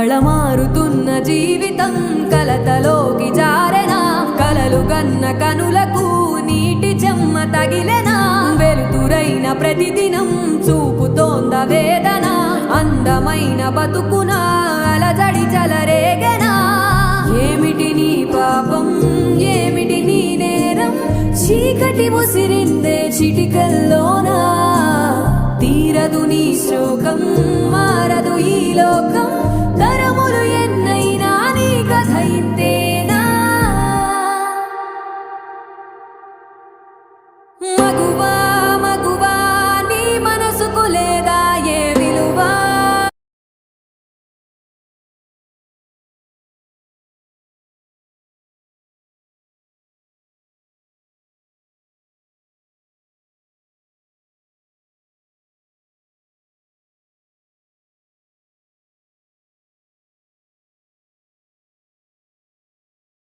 కళమారుతున్న జీవితం కలతలోకి జారెనా కలలు గన్న కనులకు నీటి చెమ్మ తగిలెనా వెలుతురైన ప్రతిదినం చూపుతోంద వేదన అందమైన బతుకున అలజడి చలరేగెనా ఏమిటి నీ పాపం ఏమిటి నీ నేరం చీకటి ముసిరిందే చిటికల్లోనా తీరదు నీ శోకం మారదు ఈ లోకం